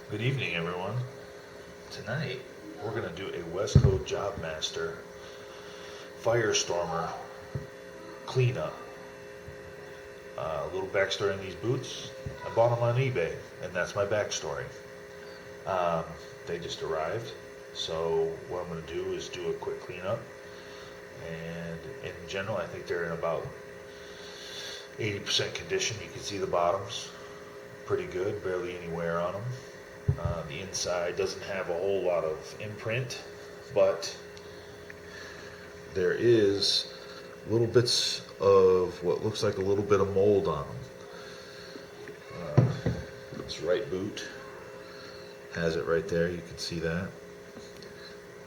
Good evening, everyone. Tonight, we're going to do a Wesco Jobmaster Firestormer cleanup. A little backstory on these boots. I bought them on eBay, and that's my backstory. Um, they just arrived, so what I'm going to do is do a quick cleanup. And in general, I think they're in about 80% condition. You can see the bottoms. Pretty good, barely any wear on them. The inside doesn't have a whole lot of imprint, but there is little bits of what looks like a little bit of mold on them. This right boot has it right there, you can see that.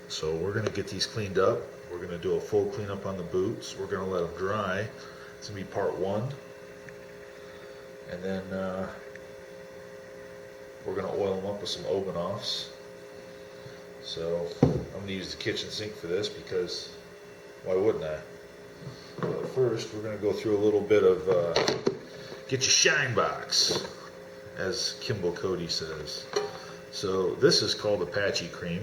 So we're going to get these cleaned up. We're going to do a full cleanup on the boots. We're going to let them dry. It's going to be part one. And then we're going to oil them up with some Obanoffs. So I'm going to use the kitchen sink for this because why wouldn't I? But first we're going to go through a little bit of get your shine box, as Kimball Cody says. So this is called Apache Cream.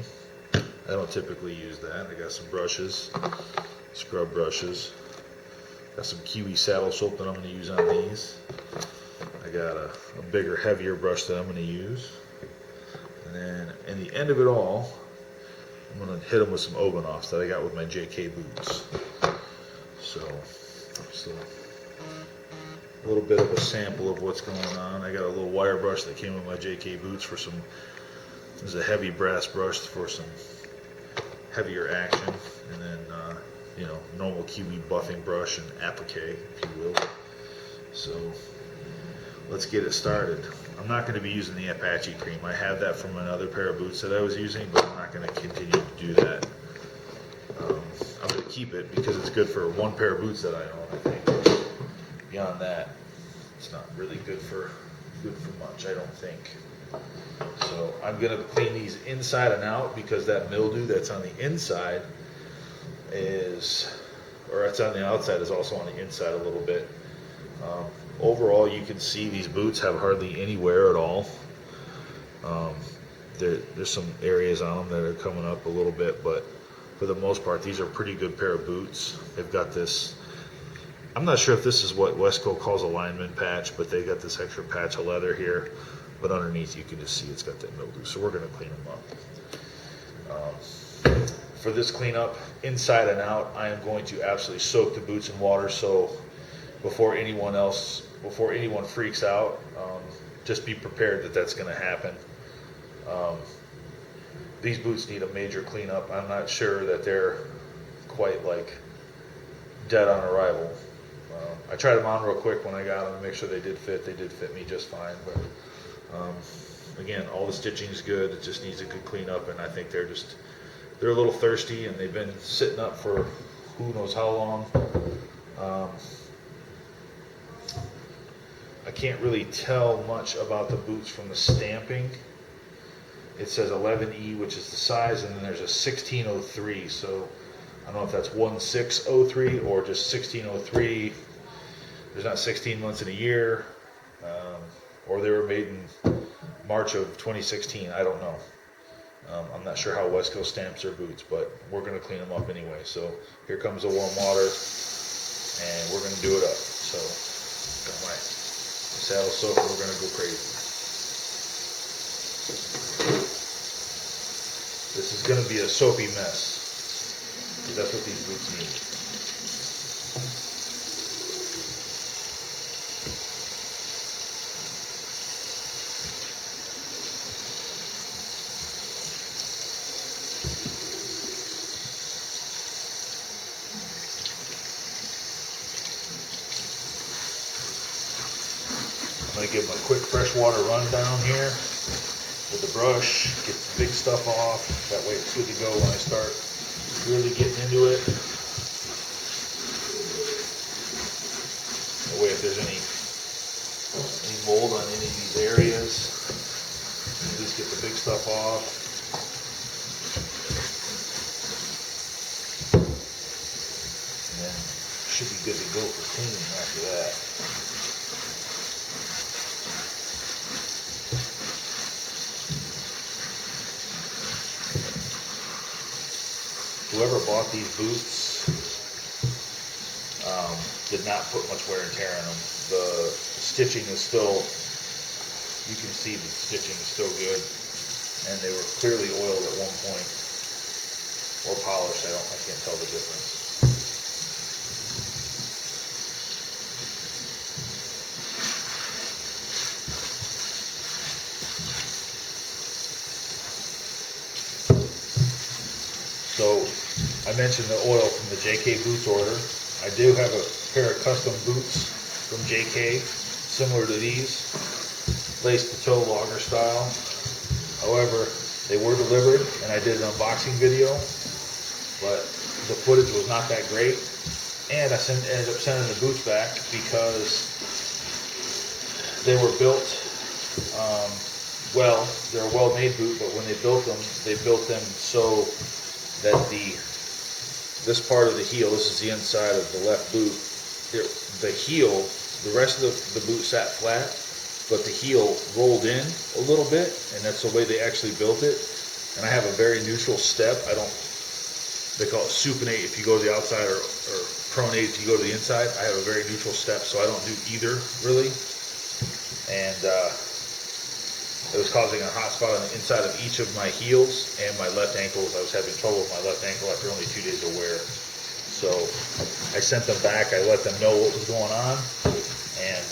I don't typically use that. I got some brushes, scrub brushes. Got some Kiwi saddle soap that I'm going to use on these. I got a bigger, heavier brush that I'm going to use. And then in the end of it all, I'm going to hit them with some Obanoffs that I got with my JK boots. So just a little bit of a sample of what's going on. I got a little wire brush that came with my JK boots for some, there's a heavy brass brush for some heavier action. And then, normal Kiwi buffing brush and applique, if you will. So let's get it started. I'm not going to be using the Apache Cream. I have that from another pair of boots that I was using, but I'm not going to continue to do that. I'm going to keep it because it's good for one pair of boots that I own, I think. Beyond that, it's not really good for much, I don't think. So I'm going to clean these inside and out because that mildew that's on the inside it's on the outside is also on the inside a little bit. Overall, you can see these boots have hardly any wear at all. There's some areas on them that are coming up a little bit, but for the most part, these are a pretty good pair of boots. They've got this, I'm not sure if this is what Wesco calls a lineman patch, but they got this extra patch of leather here, but underneath you can just see it's got that mildew, so we're going to clean them up. For this cleanup, inside and out, I am going to absolutely soak the boots in water, so before anyone freaks out, just be prepared that that's going to happen. These boots need a major cleanup. I'm not sure that they're quite like dead on arrival. I tried them on real quick when I got them to make sure they did fit. They did fit me just fine, but again, all the stitching is good. It just needs a good cleanup, and I think they're a little thirsty, and they've been sitting up for who knows how long. I can't really tell much about the boots from the stamping. It says 11E, which is the size, and then there's a 1603. So I don't know if that's 1603 or just 1603. There's not 16 months in a year, or they were made in March of 2016. I don't know. I'm not sure how Wesco stamps their boots, but we're going to clean them up anyway. So here comes the warm water, and we're going to do it up. So got my saddle soaker, we're going to go crazy. This is going to be a soapy mess, because that's what these boots need. I'm going to give them a quick freshwater run down here with the brush, get the big stuff off. That way it's good to go when I start really getting into it. That way if there's any mold on any of these areas, at least get the big stuff off. And then should be good to go for cleaning after that. whoever bought these boots did not put much wear and tear on them. The stitching is still, you can see the stitching is still good, and they were clearly oiled at one point, or polished. I can't tell the difference. So I mentioned the oil from the JK Boots order. I do have a pair of custom boots from JK, similar to these, lace to toe logger style. However, they were delivered and I did an unboxing video, but the footage was not that great. And I ended up sending the boots back because they were built, well, they're a well-made boot, but when they built them so that this part of the heel, this is the inside of the left boot, the heel, the rest of the boot sat flat, but the heel rolled in a little bit, and that's the way they actually built it. And I have a very neutral step. They call it supinate if you go to the outside, or pronate if you go to the inside. I have a very neutral step, so I don't do either, really. And it was causing a hot spot on the inside of each of my heels and my left ankles. I was having trouble with my left ankle after only 2 days of wear. So I sent them back. I let them know what was going on, and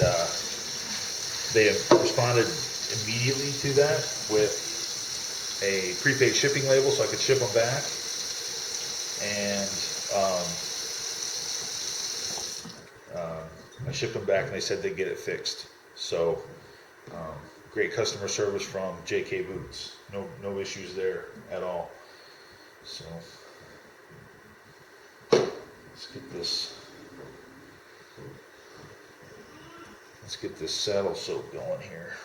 they responded immediately to that with a prepaid shipping label so I could ship them back. And I shipped them back, and they said they'd get it fixed. So great customer service from JK Boots. No issues there at all. So let's get this saddle soap going here.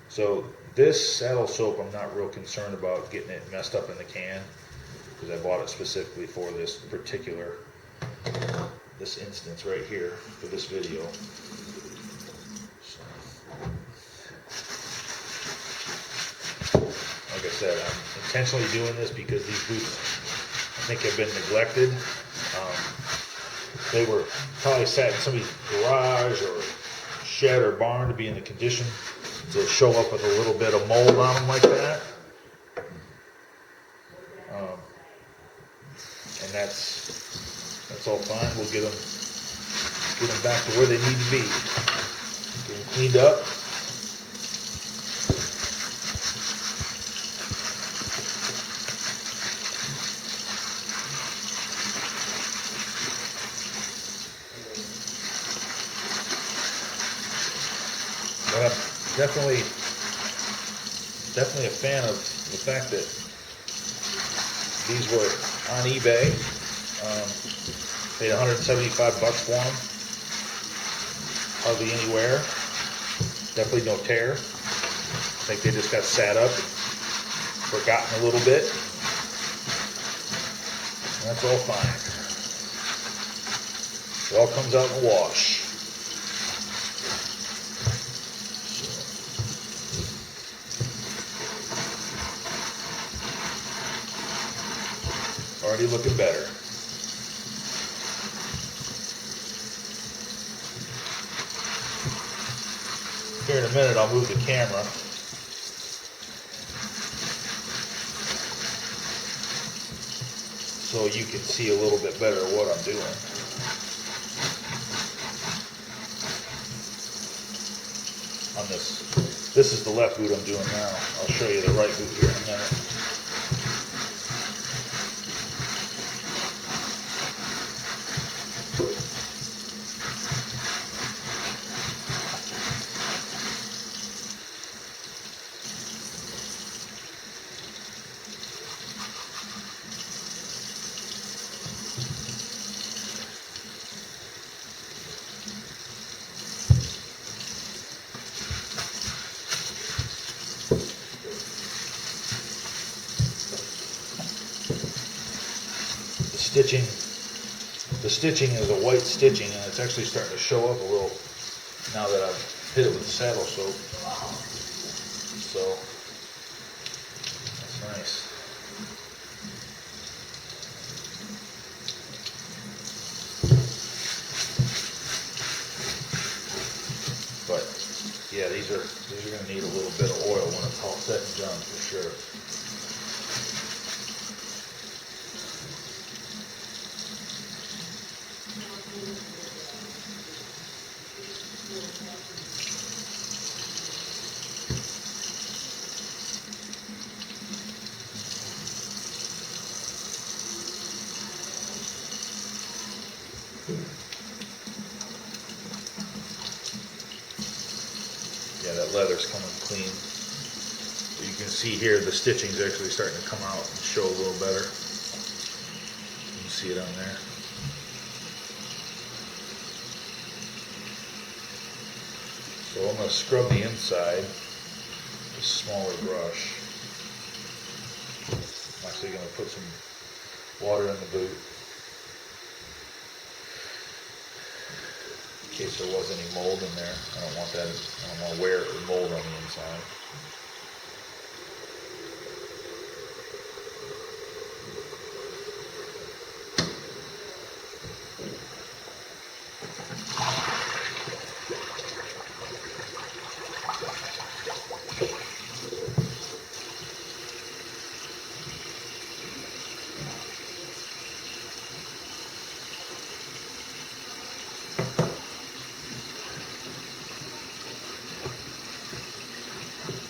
So this saddle soap, I'm not real concerned about getting it messed up in the can, because I bought it specifically for this instance right here for this video. Like I said, I'm intentionally doing this because these boots, I think, have been neglected. They were probably sat in somebody's garage or shed or barn to be in the condition to show up with a little bit of mold on them like that. And that's all fine. We'll get them back to where they need to be. Get them cleaned up. But I'm definitely a fan of the fact that these were on eBay. Paid $175 for them. Hardly any wear. Definitely no tear. I think they just got sat up, forgotten a little bit. And that's all fine. It all comes out in the wash. Already looking better. Here in a minute I'll move the camera. So you can see a little bit better what I'm doing. On this is the left boot I'm doing now. I'll show you the right boot here in a minute. The stitching is a white stitching, and it's actually starting to show up a little now that I've hit it with the saddle soap. So that's nice. But yeah, these are going to need a little bit of oil when it's all said and done for sure. Yeah, that leather's coming clean. You can see here the stitching's actually starting to come out and show a little better. You can see it on there. So I'm going to scrub the inside with a smaller brush. I'm actually going to put some water in the boot in case there was any mold in there. I don't want that. I don't want to wear it with mold on the inside.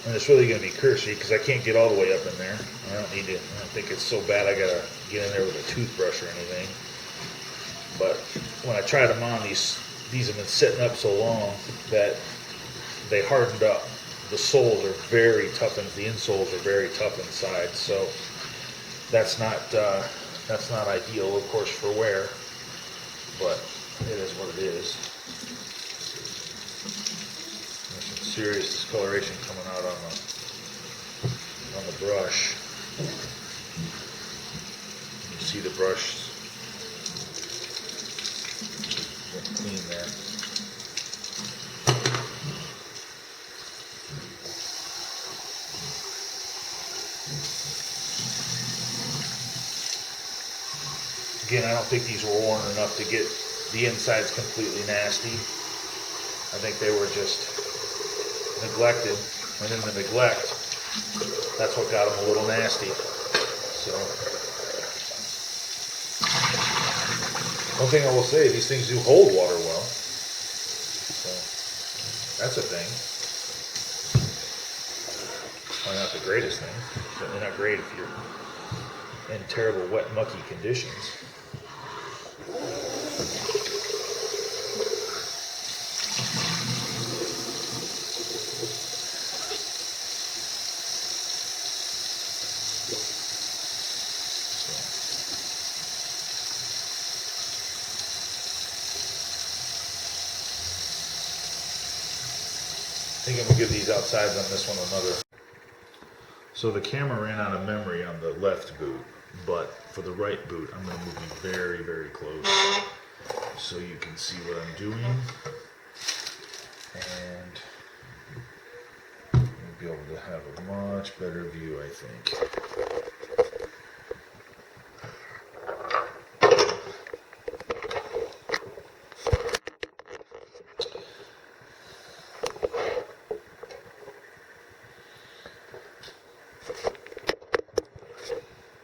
And it's really going to be cursory because I can't get all the way up in there. I don't think it's so bad I got to get in there with a toothbrush or anything. But when I tried them on, these have been sitting up so long that they hardened up. The soles are very tough and the insoles are very tough inside. So that's not ideal, of course, for wear. But it is what it is. Serious discoloration coming out on the brush. You see the brush clean there. Again, I don't think these were worn enough to get the insides completely nasty. I think they were just neglected, and in the neglect, that's what got them a little nasty. So, one thing I will say, these things do hold water well. So, that's a thing. Probably not the greatest thing. Certainly not great if you're in terrible, wet, mucky conditions. I think I'm going to give these outsides on this one another. So the camera ran out of memory on the left boot, but for the right boot, I'm going to move you very, very close so you can see what I'm doing. And you'll be able to have a much better view, I think.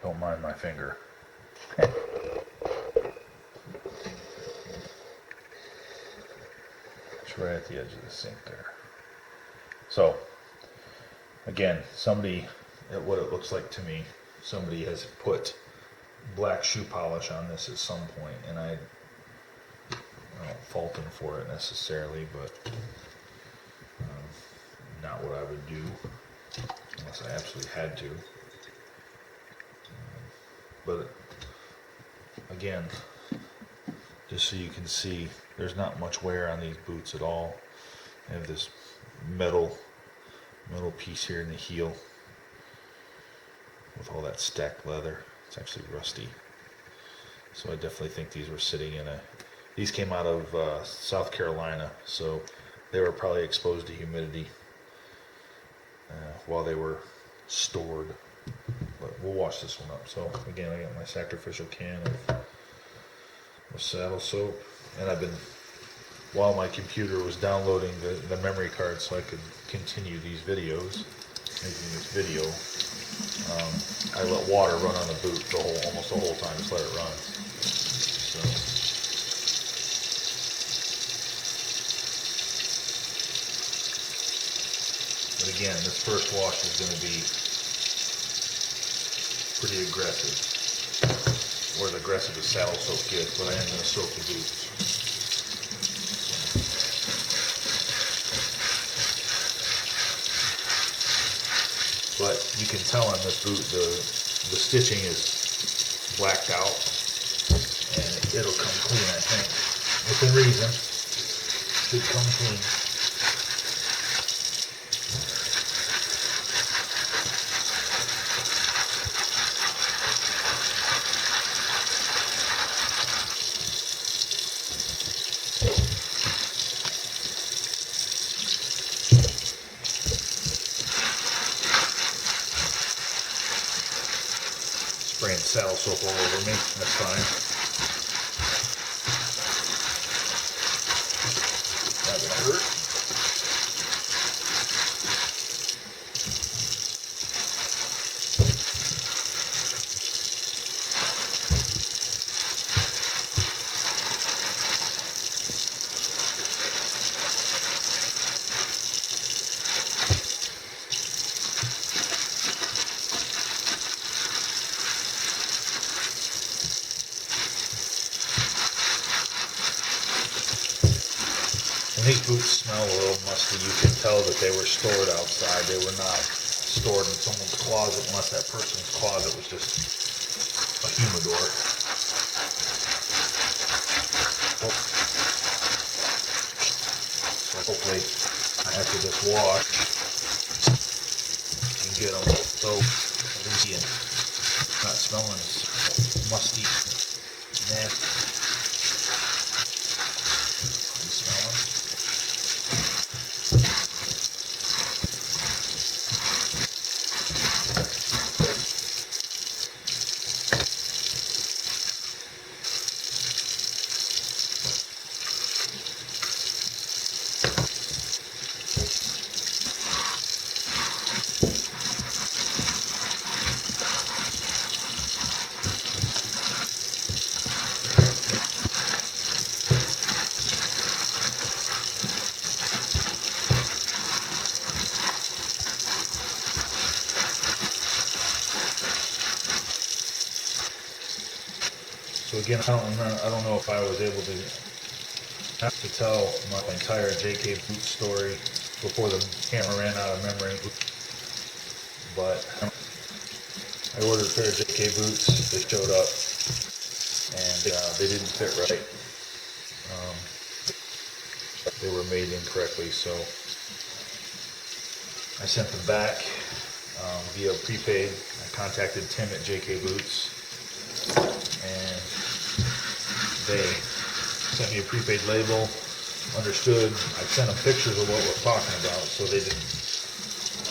Don't mind my finger. It's right at the edge of the sink there. So, again, somebody, at what it looks like to me, somebody has put black shoe polish on this at some point, and I don't fault them for it necessarily, but not what I would do unless I absolutely had to. But again, just so you can see, there's not much wear on these boots at all. I have this metal piece here in the heel with all that stacked leather. It's actually rusty. So I definitely think these were sitting in these came out of South Carolina, so they were probably exposed to humidity while they were stored. we'll wash this one up. So again, I got my sacrificial can of saddle soap, and I've been, while my computer was downloading the memory card so I could continue these videos, making this video, I let water run on the boot almost the whole time, just let it run. So, but again, this first wash is going to be pretty aggressive, or as aggressive as saddle soap gets, but I am going to soak the boots. But you can tell on this boot the stitching is blacked out, and it'll come clean, I think. Within reason, should come clean. Spraying saddle soap all over me, that's fine. Not gonna hurt. These boots smell a little musty. You can tell that they were stored outside. They were not stored in someone's closet, unless that person's closet was just a humidor. So hopefully, after this wash, you can get them so easy and not smelling as musty, nasty. So again, I don't know if I was able to tell my entire JK boot story before the camera ran out of memory, but I ordered a pair of JK boots. They showed up, and they didn't fit right. They were made incorrectly, so I sent them back via prepaid. I contacted Tim at JK Boots, and they sent me a prepaid label, understood. I sent them pictures of what we're talking about, so they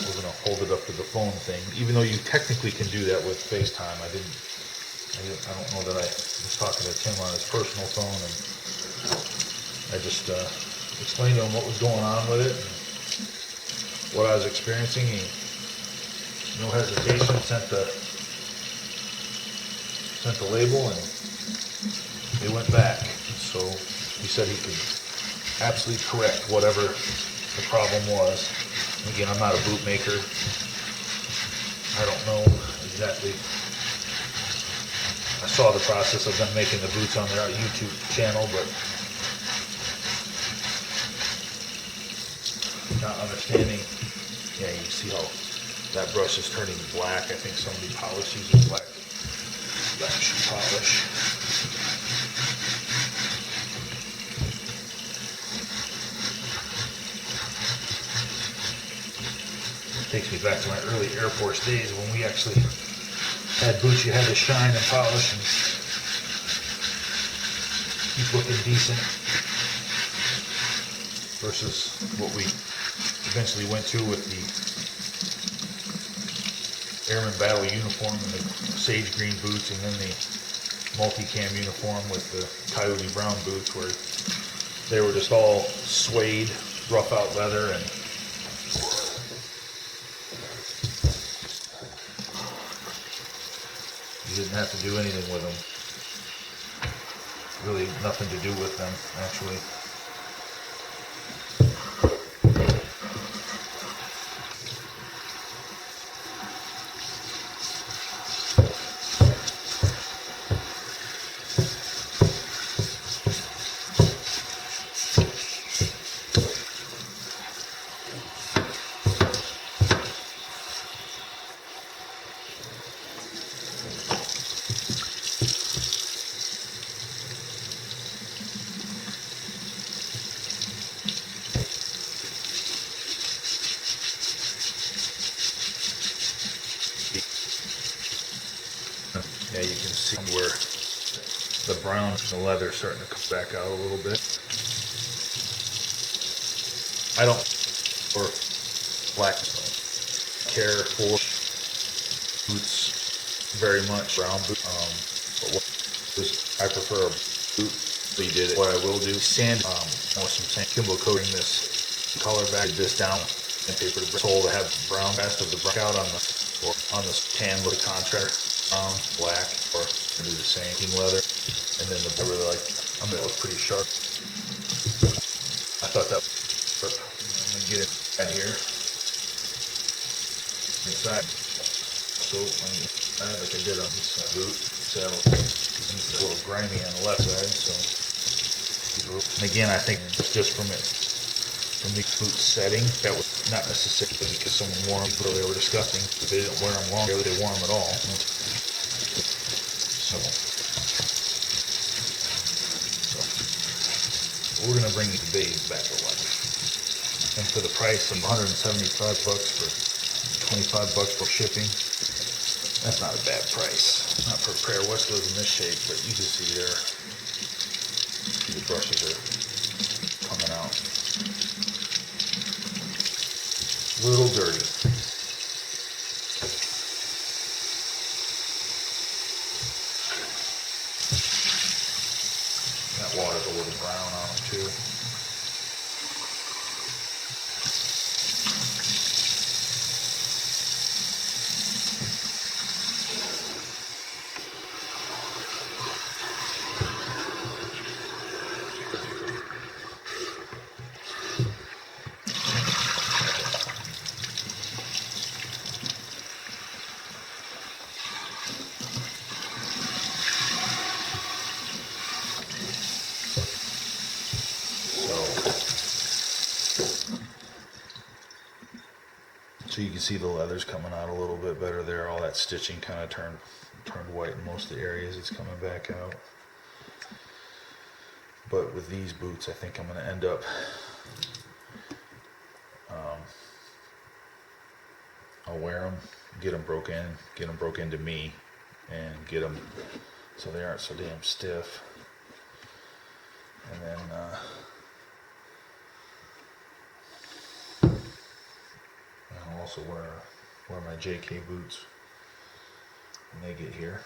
were going to hold it up to the phone thing. Even though you technically can do that with FaceTime, I don't know that I was talking to Tim on his personal phone, and I just explained to him what was going on with it, and what I was experiencing. He, no hesitation, sent the label, and it went back. So he said he could absolutely correct whatever the problem was. Again, I'm not a boot maker. I don't know exactly. I saw the process of them making the boots on their YouTube channel, but not understanding. Yeah, you see how that brush is turning black. I think somebody polished using black shoe polish. Takes me back to my early Air Force days when we actually had boots you had to shine and polish and keep looking decent, versus what we eventually went to with the Airman Battle uniform and the sage green boots, and then the multicam uniform with the coyote brown boots, where they were just all suede, rough out leather, and you didn't have to do anything with them. Really nothing to do with them, actually. Yeah, you can see where the brown and the leather starting to come back out a little bit. I don't or black care for boots very much. Brown boot, but what I prefer a boot. We did it. What I will do, sand with some sand Kimbo coating this color back this down and paper to sole to have brown rest of the brown out on the tan with the contrast. Black, or do the same team leather, and then I really like. I mean, it was pretty sharp. I thought that. I'm gonna get it right here inside. So like I did on this boot, so it's a little grimy on the left side. So, and again, I think just from the boot setting, that was not necessarily because someone wore them, but they were disgusting. But they didn't wear them long. They wore them at all. So we're gonna bring the beige back to life, and for the price of $175 for $25 for shipping, that's not a bad price. Not for a pair of Wescos in this shape, but you can see there, the brushes are coming out a little dirty. Water's a little brown on them too. So you can see the leather's coming out a little bit better there. All that stitching kind of turned white in most of the areas. It's coming back out. But with these boots, I think I'm going to end up I'll wear them, get them broke into me, and get them so they aren't so damn stiff. And then I'll also wear my JK boots when they get here.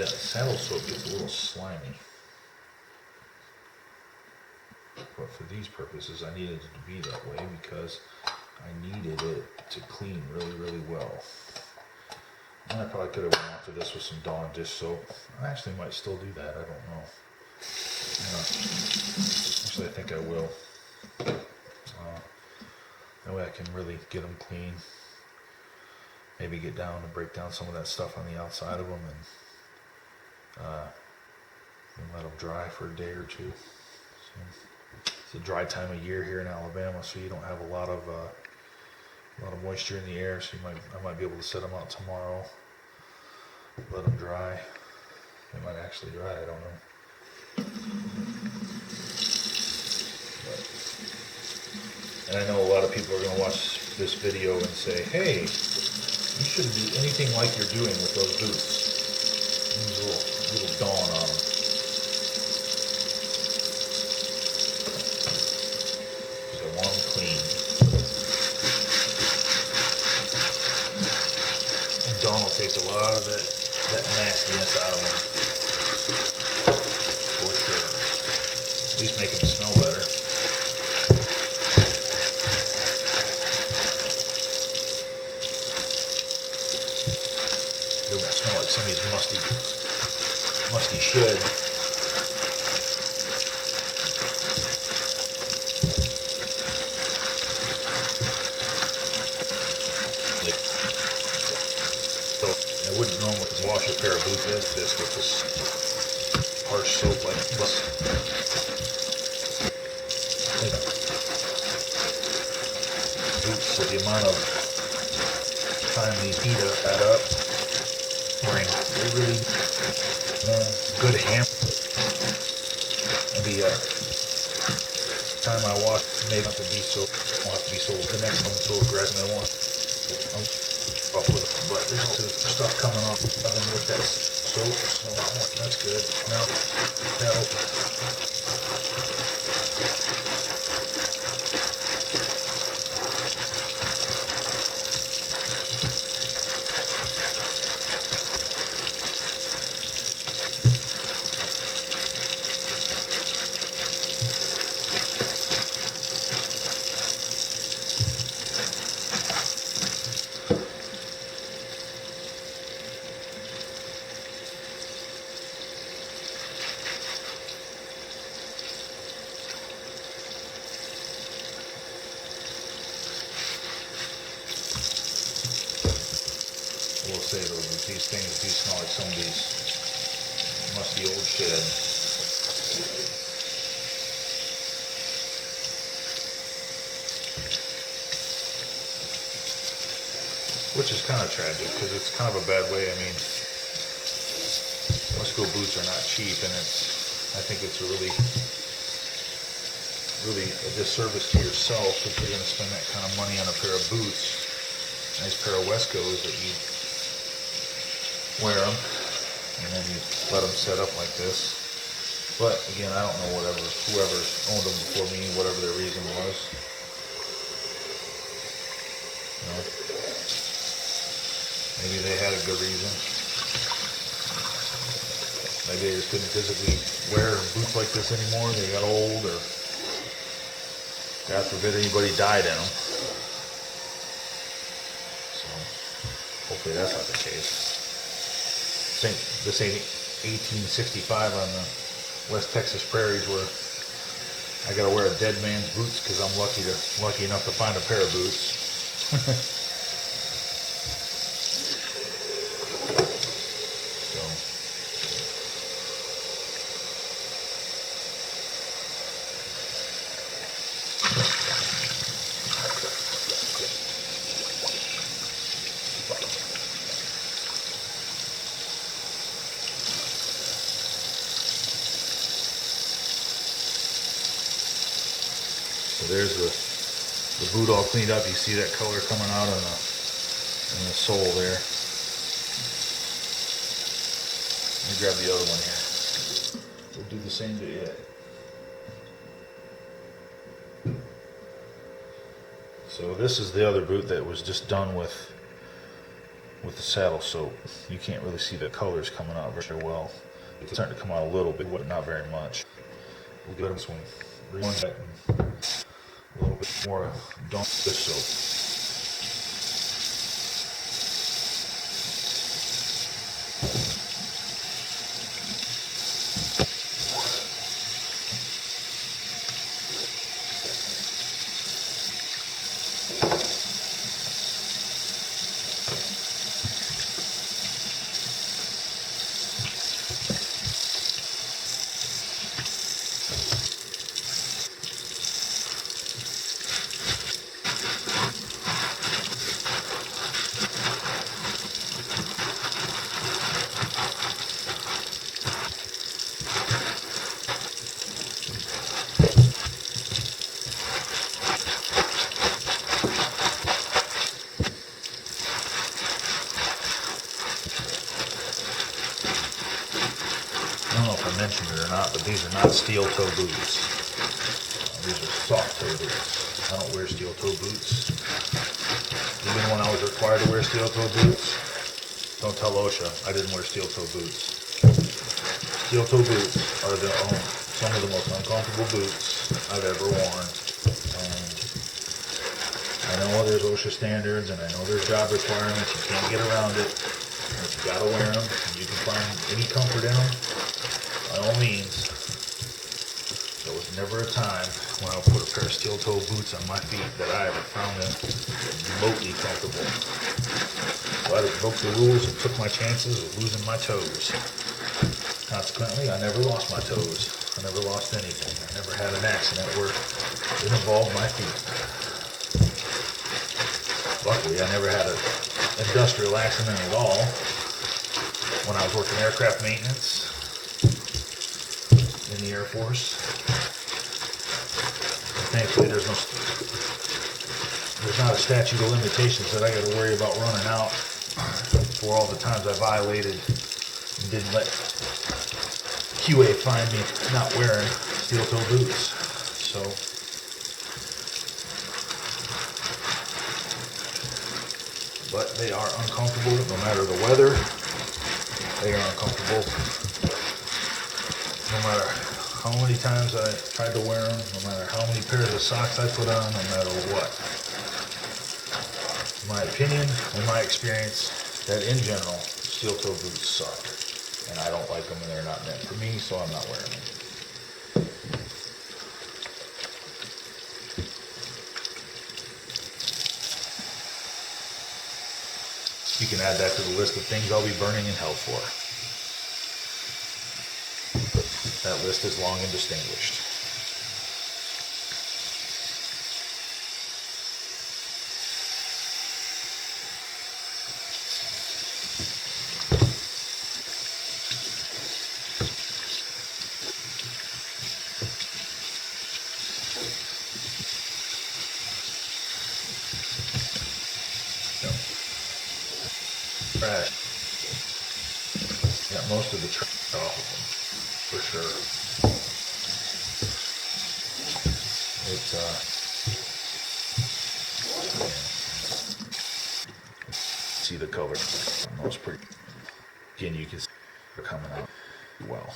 Saddle soap gets a little slimy. But for these purposes, I needed it to be that way because I needed it to clean really, really well. And I probably could have went after this with some Dawn dish soap. I actually might still do that. I don't know. Actually, I think I will. That way I can really get them clean. Maybe get down and break down some of that stuff on the outside of them and let them dry for a day or two. So it's a dry time of year here in Alabama, so you don't have a lot of moisture in the air. So I might be able to set them out tomorrow, let them dry. They might actually dry. I don't know. And I know a lot of people are going to watch this video and say, "Hey, you shouldn't do anything like you're doing with those boots. There's a little Dawn on them." Dawn will take a lot of that nastiness out of them. For sure. At least make them smell better. They won't smell like somebody's musty shed. So I wouldn't normally wash a pair of boots like this with this harsh soap like this. Boots, so the amount of time these heat add up, wearing really good ham. Maybe time I wash, maybe not to be so, won't have to be so, the next one so aggressive. I want off with it, but there's also stuff coming off of them with that soap, so that's good. Now, I will say though, that these things do smell like somebody's musty old shed. Which is kind of tragic, because it's kind of a bad way. I mean, Wesco boots are not cheap, and I think it's a really a disservice to yourself if you're going to spend that kind of money on a pair of boots. Nice pair of Wescos that you wear them, and then you let them set up like this. But again, I don't know whoever owned them before me, whatever their reason was. You know, maybe they had a good reason. Maybe they just couldn't physically wear boots like this anymore. They got old, or God forbid anybody died in them. So hopefully that's not the case. This ain't 1865 on the West Texas prairies where I gotta wear a dead man's boots because I'm lucky enough to find a pair of boots. So there's the boot all cleaned up. You see that color coming out in the sole there. Let me grab the other one here. We'll do the same to it. So this is the other boot that was just done with the saddle soap. You can't really see the colors coming out very well. It's starting to come out a little bit, but not very much. We'll get this one. A little bit more Dawn dish soap. I don't know if I mentioned it or not, but these are not steel toe boots. These are soft toe boots. I don't wear steel toe boots. Even when I was required to wear steel toe boots, don't tell OSHA I didn't wear steel toe boots. Steel toe boots are some of the most uncomfortable boots I've ever worn. And I know there's OSHA standards and I know there's job requirements. You can't get around it. But you gotta wear them. You can find any comfort in them. By all means. There was never a time when I put a pair of steel toe boots on my feet that I ever found them remotely comfortable. So I broke the rules and took my chances of losing my toes. Consequently, I never lost my toes. I never lost anything. I never had an accident where it involved my feet. Luckily, I never had an industrial accident at all when I was working aircraft maintenance in the Air Force. And thankfully, there's not a statute of limitations that I got to worry about running out for all the times I violated and didn't let QA find me not wearing steel toe boots. So but they are uncomfortable no matter the weather. They are uncomfortable no matter how many times I tried to wear them, no matter how many pairs of socks I put on, no matter what. In my opinion, in my experience, that in general, steel toe boots suck. And I don't like them and they're not meant for me, so I'm not wearing them. You can add that to the list of things I'll be burning in hell for. That list is long and distinguished. Trash. Got most of the trash off of them, for sure. It's see the color. Most pretty. Again, you can see they're coming out well.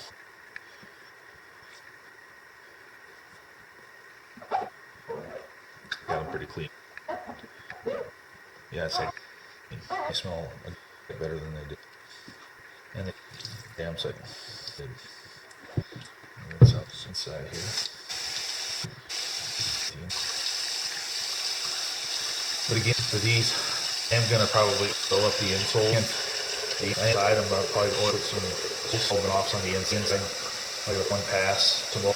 Got them pretty clean. Yeah, it's like they smell better than they did. And the damn sight. What's up inside here? But again, for these, I'm gonna probably fill up the insole. The inside, I'm gonna probably put some just holding offs on the inside, like a one pass to both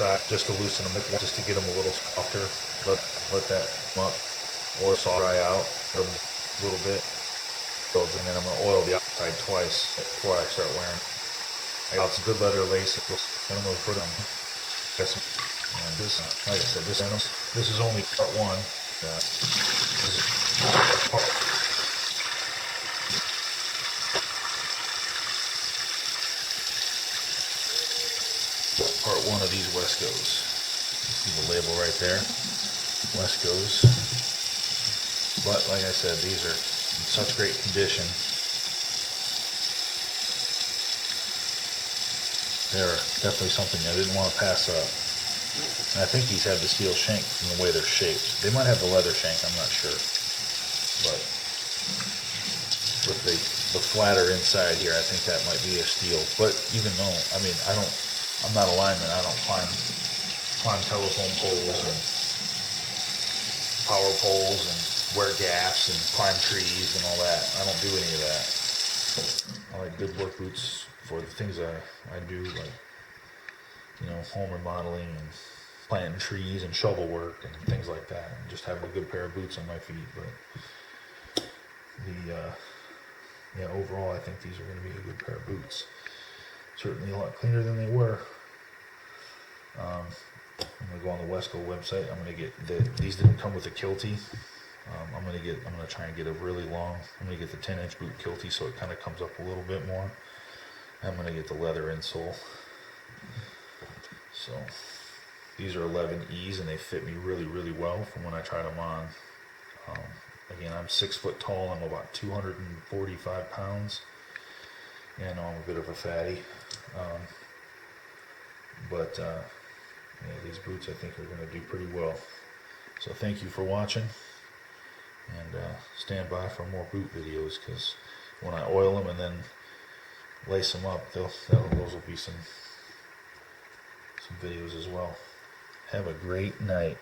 sides, just to loosen them, just to get them a little softer. Let that come up or saw dry out a little bit. And then I'm going to oil the outside twice before I start wearing. I got some good leather lace. I'm going to put them. And this, like I said, this is only part one. This is part one of these Wescos. See the label right there, Wescos. But like I said, these are in such great condition. They're definitely something I didn't want to pass up. And I think these have the steel shank from the way they're shaped. They might have the leather shank, I'm not sure. But with the flatter inside here, I think that might be a steel. But even though, I mean, I'm not a lineman. I don't climb telephone poles and power poles and wear gaffs and climb trees and all that. I don't do any of that. I like good work boots for the things I do, like, you know, home remodeling and planting trees and shovel work and things like that. And just having a good pair of boots on my feet. But yeah, overall, I think these are going to be a good pair of boots. Certainly a lot cleaner than they were. I'm going to go on the Wesco website. I'm going to get these didn't come with a kiltie. I'm going to try and get a really long, I'm going to get the 10-inch boot kiltie so it kind of comes up a little bit more. I'm going to get the leather insole. So these are 11Es and they fit me really, really well from when I tried them on. Again, I'm 6 foot tall. I'm about 245 pounds, and I'm a bit of a fatty. But yeah, these boots I think are going to do pretty well. So thank you for watching, and stand by for more boot videos, because when I oil them and then lace them up, those will be some videos as well. Have a great night.